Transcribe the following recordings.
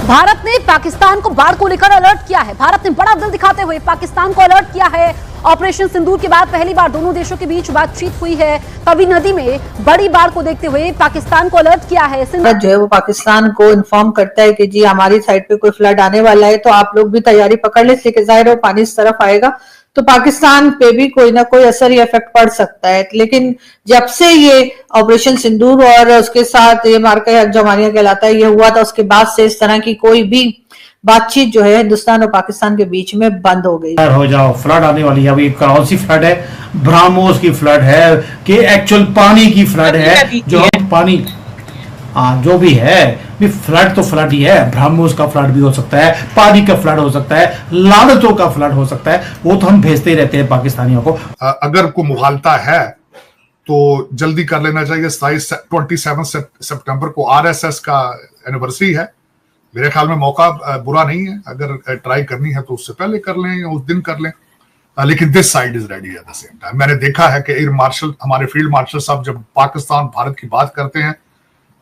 भारत ने पाकिस्तान को बाढ़ को लेकर अलर्ट किया है। भारत ने बड़ा दिल दिखाते हुए पाकिस्तान को अलर्ट किया है। ऑपरेशन सिंदूर के बाद पहली बार दोनों देशों के बीच बातचीत हुई है। तवी नदी में बड़ी बाढ़ को देखते हुए पाकिस्तान को अलर्ट किया है। जो है वो पाकिस्तान को इन्फॉर्म करता है कि जी हमारी साइड पे कोई फ्लड आने वाला है, तो आप लोग भी तैयारी पकड़ ले, लेकिन जाहिर है वो पानी इस तरफ आएगा तो पाकिस्तान पे भी कोई ना कोई असर या इफेक्ट पड़ सकता है। लेकिन जब से ये ऑपरेशन सिंदूर और उसके साथ ये मार्का जमानिया कहलाता है ये हुआ था, उसके बाद से इस तरह की कोई भी बातचीत जो है हिंदुस्तान और पाकिस्तान के बीच में बंद हो गई। हो जाओ, फ्लड आने वाली है। अभी कौन सी फ्लड है? ब्रह्मोस की फ्लड है कि एक्चुअल पानी की फ्लड है? जो पानी जो भी है भी फ्लड तो फ्लड ही है। ब्रह्मोस का फ्लड भी हो सकता है, पानी का फ्लड हो सकता है, लानतों का फ्लड हो सकता है। वो तो हम भेजते ही रहते हैं पाकिस्तानियों को। अगर को मुगालता है तो जल्दी कर लेना चाहिए। 27 सितंबर को आरएसएस का एनिवर्सरी है। मेरे ख्याल में मौका बुरा नहीं है, अगर ट्राई करनी है तो उससे पहले कर लें या उस दिन कर लें। लेकिन this side is ready at the same time. मैंने देखा है कि एयर मार्शल, हमारे फील्ड मार्शल साहब जब पाकिस्तान भारत की बात करते हैं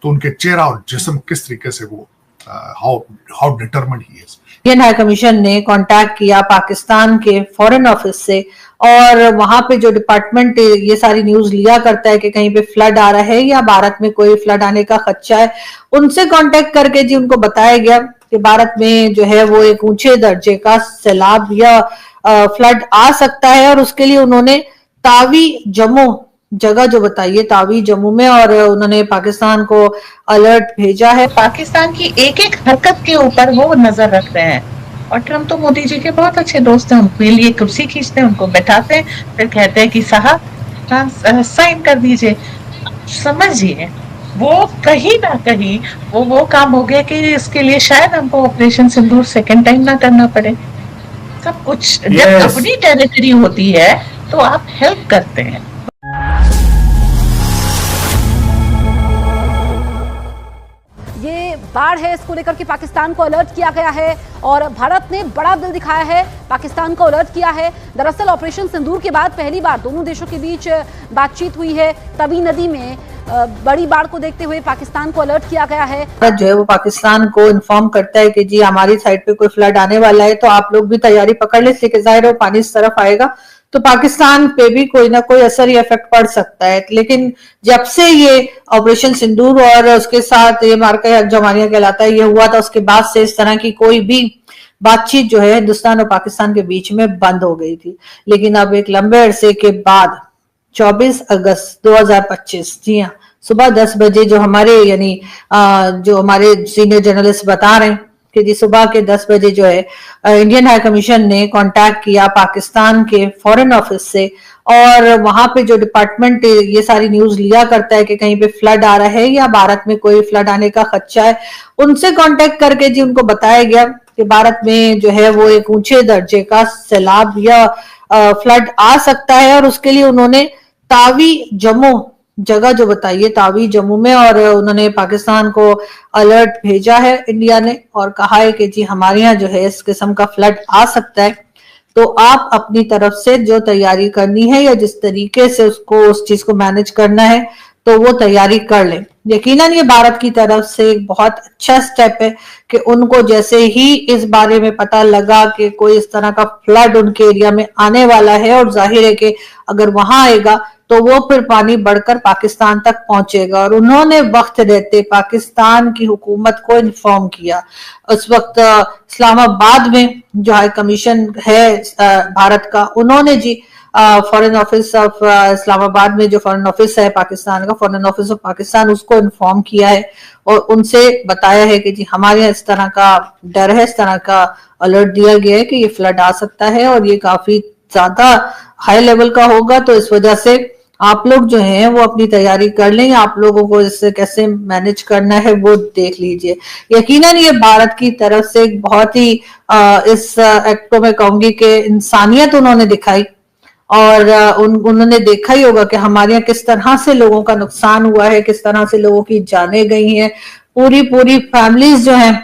तो उनके चेहरा और जिस्म किस तरीके से वो how determined he is. Indian high commission ने कांटेक्ट किया पाकिस्तान के फॉरेन ऑफिस से, और वहां पे जो डिपार्टमेंट ये सारी न्यूज लिया करता है कि कहीं पे फ्लड आ रहा है या भारत में कोई फ्लड आने का खदशा है, उनसे कांटेक्ट करके जी उनको बताया गया कि भारत में जो है वो एक ऊंचे दर्जे का सैलाब या फ्लड आ सकता है, और उसके लिए उन्होंने तावी जम्मू जगह जो बताइए, तावी जम्मू में, और उन्होंने पाकिस्तान को अलर्ट भेजा है। पाकिस्तान की एक एक हरकत के ऊपर वो नजर रख रहे हैं, और ट्रम्प तो मोदी जी के बहुत अच्छे दोस्त हैं। उनके लिए कुर्सी खींचते हैं, उनको बैठाते हैं, फिर कहते हैं कि साहब साइन कर दीजिए। समझिए वो कहीं ना कहीं वो काम हो गया कि इसके लिए शायद हमको ऑपरेशन सिंदूर सेकेंड टाइम ना करना पड़े। सब कुछ जब अपनी टेरिटरी होती है तो आप हेल्प करते हैं। बाढ़ है, इसको लेकर के पाकिस्तान को अलर्ट किया गया है और भारत ने बड़ा दिल दिखाया है, पाकिस्तान को अलर्ट किया है। दरअसल ऑपरेशन सिंदूर के बाद पहली बार दोनों देशों के बीच बातचीत हुई है। तवी नदी में बड़ी बाढ़ को देखते हुए पाकिस्तान को अलर्ट किया गया है। जो है वो पाकिस्तान को इन्फॉर्म करता है कि जी हमारी साइड पे कोई फ्लड आने वाला है, तो आप लोग भी तैयारी पकड़ ले, लेकिन जाहिर है वो पानी इस तरफ आएगा तो पाकिस्तान पे भी कोई ना कोई असर या इफेक्ट पड़ सकता है। लेकिन जब से ये ऑपरेशन सिंदूर और उसके साथ ये मार्का जमानिया कहलाता है ये हुआ था, उसके बाद से इस तरह की कोई भी बातचीत जो है हिंदुस्तान और पाकिस्तान के बीच में बंद हो गई थी। लेकिन अब एक लंबे अरसे के बाद 24 अगस्त 2025, जी हाँ, सुबह 10 बजे जो हमारे यानी जो हमारे सीनियर जर्नलिस्ट बता रहे हैं कि जी सुबह के 10 बजे जो है इंडियन हाई कमीशन ने कांटेक्ट किया पाकिस्तान के फॉरेन ऑफिस से, और वहां पे जो डिपार्टमेंट ये सारी न्यूज लिया करता है कि कहीं पे फ्लड आ रहा है या भारत में कोई फ्लड आने का खदशा है, उनसे कांटेक्ट करके जी उनको बताया गया कि भारत में जो है वो एक ऊंचे दर्जे का सैलाब या फ्लड आ सकता है, और उसके लिए उन्होंने तावी जम्मू जगह जो बताइए, तावी जम्मू में, और उन्होंने पाकिस्तान को अलर्ट भेजा है इंडिया ने, और कहा है कि जी हमारे यहाँ जो है इस किस्म का फ्लड आ सकता है, तो आप अपनी तरफ से जो तैयारी करनी है या जिस तरीके से उसको उस चीज को मैनेज करना है तो वो तैयारी कर लें। यकीनन ये भारत की तरफ से एक बहुत अच्छा स्टेप है कि उनको जैसे ही इस बारे में पता लगा कि कोई इस तरह का फ्लड उनके एरिया में आने वाला है, और जाहिर है कि अगर वहां आएगा तो वो फिर पानी बढ़कर पाकिस्तान तक पहुंचेगा, और उन्होंने वक्त रहते पाकिस्तान की हुकूमत को इन्फॉर्म किया। उस वक्त इस्लामाबाद में जो हाई कमीशन है भारत का, उन्होंने जी फॉरेन ऑफिस ऑफ इस्लामाबाद में जो फॉरेन ऑफिस है पाकिस्तान का, फॉरेन ऑफिस ऑफ पाकिस्तान, उसको इन्फॉर्म किया है और उनसे बताया है कि जी हमारे यहाँ इस तरह का डर है, इस तरह का अलर्ट दिया गया है कि ये फ्लड आ सकता है और ये काफी ज्यादा हाई लेवल का होगा, तो इस वजह से आप लोग जो हैं वो अपनी तैयारी कर लें, आप लोगों को इससे कैसे मैनेज करना है वो देख लीजिए। यकीनन ये भारत की तरफ से एक बहुत ही इस एक्ट को मैं कहूंगी कि इंसानियत उन्होंने दिखाई, और उन्होंने देखा ही होगा कि हमारे यहाँ किस तरह से लोगों का नुकसान हुआ है, किस तरह से लोगों की जानें गई हैं, पूरी फैमिलीज जो हैं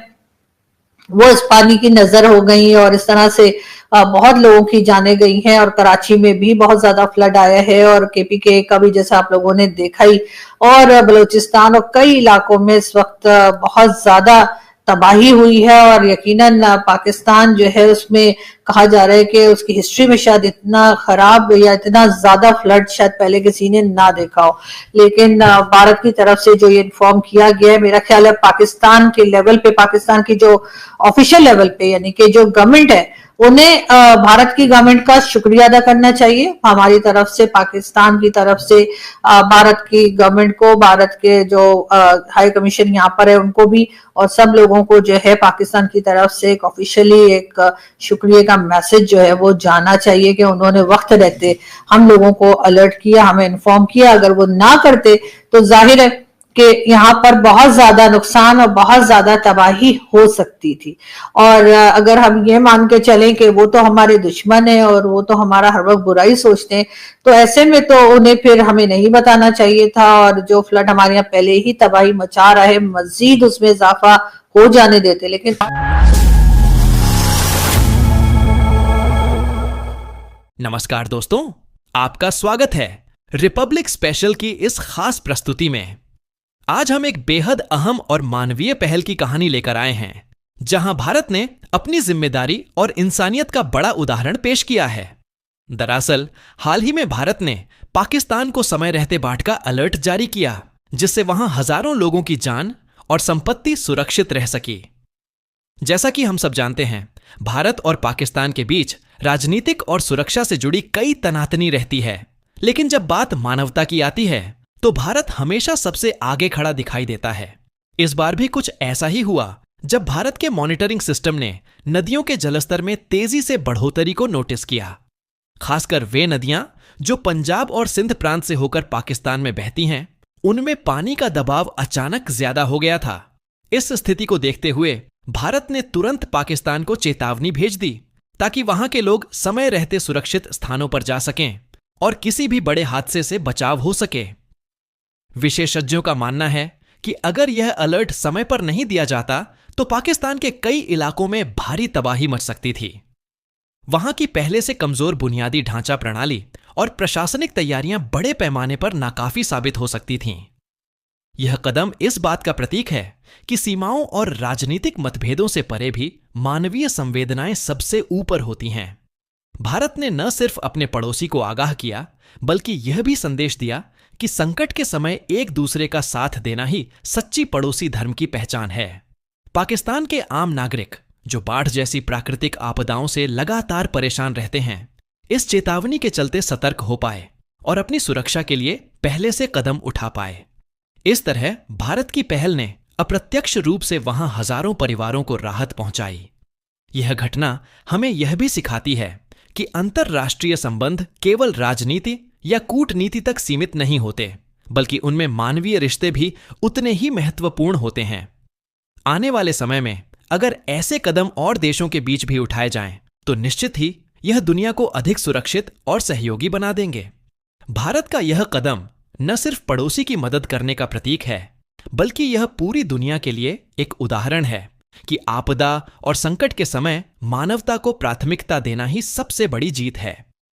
वो इस पानी की नजर हो गई, और इस तरह से बहुत लोगों की जाने गई हैं, और कराची में भी बहुत ज्यादा फ्लड आया है, और केपीके का भी जैसा आप लोगों ने देखा ही, और बलूचिस्तान और कई इलाकों में इस वक्त बहुत ज्यादा तबाही हुई है और यकीनन पाकिस्तान जो है उसमें कहा जा रहा है कि उसकी हिस्ट्री में शायद इतना खराब या इतना ज्यादा फ्लड शायद पहले किसी ने ना देखा हो। लेकिन भारत की तरफ से जो ये इन्फॉर्म किया गया है, मेरा ख्याल है पाकिस्तान के लेवल पे, पाकिस्तान की जो ऑफिशियल लेवल पे यानी कि जो गवर्नमेंट है, उन्हें भारत की गवर्नमेंट का शुक्रिया अदा करना चाहिए हमारी तरफ से, पाकिस्तान की तरफ से भारत की गवर्नमेंट को, भारत के जो हाई कमीशन यहाँ पर है उनको भी, और सब लोगों को जो है पाकिस्तान की तरफ से एक ऑफिशियली एक शुक्रिया का मैसेज जो है वो जाना चाहिए कि उन्होंने वक्त रहते हम लोगों को अलर्ट किया, हमें इन्फॉर्म किया। अगर वो ना करते तो जाहिर है कि यहाँ पर बहुत ज्यादा नुकसान और बहुत ज्यादा तबाही हो सकती थी। और अगर हम ये मान के चलें कि वो तो हमारे दुश्मन है और वो तो हमारा हर वक्त बुराई सोचते हैं, तो ऐसे में तो उन्हें फिर हमें नहीं बताना चाहिए था। और जो फ्लड हमारे यहाँ पहले ही तबाही मचा रहा है, मजीद उसमें इजाफा हो जाने देते। लेकिन नमस्कार दोस्तों, आपका स्वागत है रिपब्लिक स्पेशल की इस खास प्रस्तुति में। आज हम एक बेहद अहम और मानवीय पहल की कहानी लेकर आए हैं, जहां भारत ने अपनी जिम्मेदारी और इंसानियत का बड़ा उदाहरण पेश किया है। दरअसल हाल ही में भारत ने पाकिस्तान को समय रहते बाढ़ का अलर्ट जारी किया, जिससे वहां हजारों लोगों की जान और संपत्ति सुरक्षित रह सकी। जैसा कि हम सब जानते हैं, भारत और पाकिस्तान के बीच राजनीतिक और सुरक्षा से जुड़ी कई तनातनी रहती है, लेकिन जब बात मानवता की आती है तो भारत हमेशा सबसे आगे खड़ा दिखाई देता है। इस बार भी कुछ ऐसा ही हुआ जब भारत के मॉनिटरिंग सिस्टम ने नदियों के जलस्तर में तेजी से बढ़ोतरी को नोटिस किया। खासकर वे नदियां जो पंजाब और सिंध प्रांत से होकर पाकिस्तान में बहती हैं, उनमें पानी का दबाव अचानक ज्यादा हो गया था। इस स्थिति को देखते हुए भारत ने तुरंत पाकिस्तान को चेतावनी भेज दी, ताकि वहां के लोग समय रहते सुरक्षित स्थानों पर जा सकें और किसी भी बड़े हादसे से बचाव हो सके। विशेषज्ञों का मानना है कि अगर यह अलर्ट समय पर नहीं दिया जाता तो पाकिस्तान के कई इलाकों में भारी तबाही मच सकती थी। वहां की पहले से कमजोर बुनियादी ढांचा प्रणाली और प्रशासनिक तैयारियां बड़े पैमाने पर नाकाफी साबित हो सकती थीं। यह कदम इस बात का प्रतीक है कि सीमाओं और राजनीतिक मतभेदों से परे भी मानवीय संवेदनाएं सबसे ऊपर होती हैं। भारत ने न सिर्फ अपने पड़ोसी को आगाह किया, बल्कि यह भी संदेश दिया कि संकट के समय एक दूसरे का साथ देना ही सच्ची पड़ोसी धर्म की पहचान है। पाकिस्तान के आम नागरिक, जो बाढ़ जैसी प्राकृतिक आपदाओं से लगातार परेशान रहते हैं, इस चेतावनी के चलते सतर्क हो पाए और अपनी सुरक्षा के लिए पहले से कदम उठा पाए। इस तरह भारत की पहल ने अप्रत्यक्ष रूप से वहां हजारों परिवारों को राहत पहुंचाई। यह घटना हमें यह भी सिखाती है कि अंतरराष्ट्रीय संबंध केवल राजनीति या कूटनीति तक सीमित नहीं होते, बल्कि उनमें मानवीय रिश्ते भी उतने ही महत्वपूर्ण होते हैं। आने वाले समय में अगर ऐसे कदम और देशों के बीच भी उठाए जाएं, तो निश्चित ही यह दुनिया को अधिक सुरक्षित और सहयोगी बना देंगे। भारत का यह कदम न सिर्फ पड़ोसी की मदद करने का प्रतीक है, बल्कि यह पूरी दुनिया के लिए एक उदाहरण है कि आपदा और संकट के समय मानवता को प्राथमिकता देना ही सबसे बड़ी जीत है।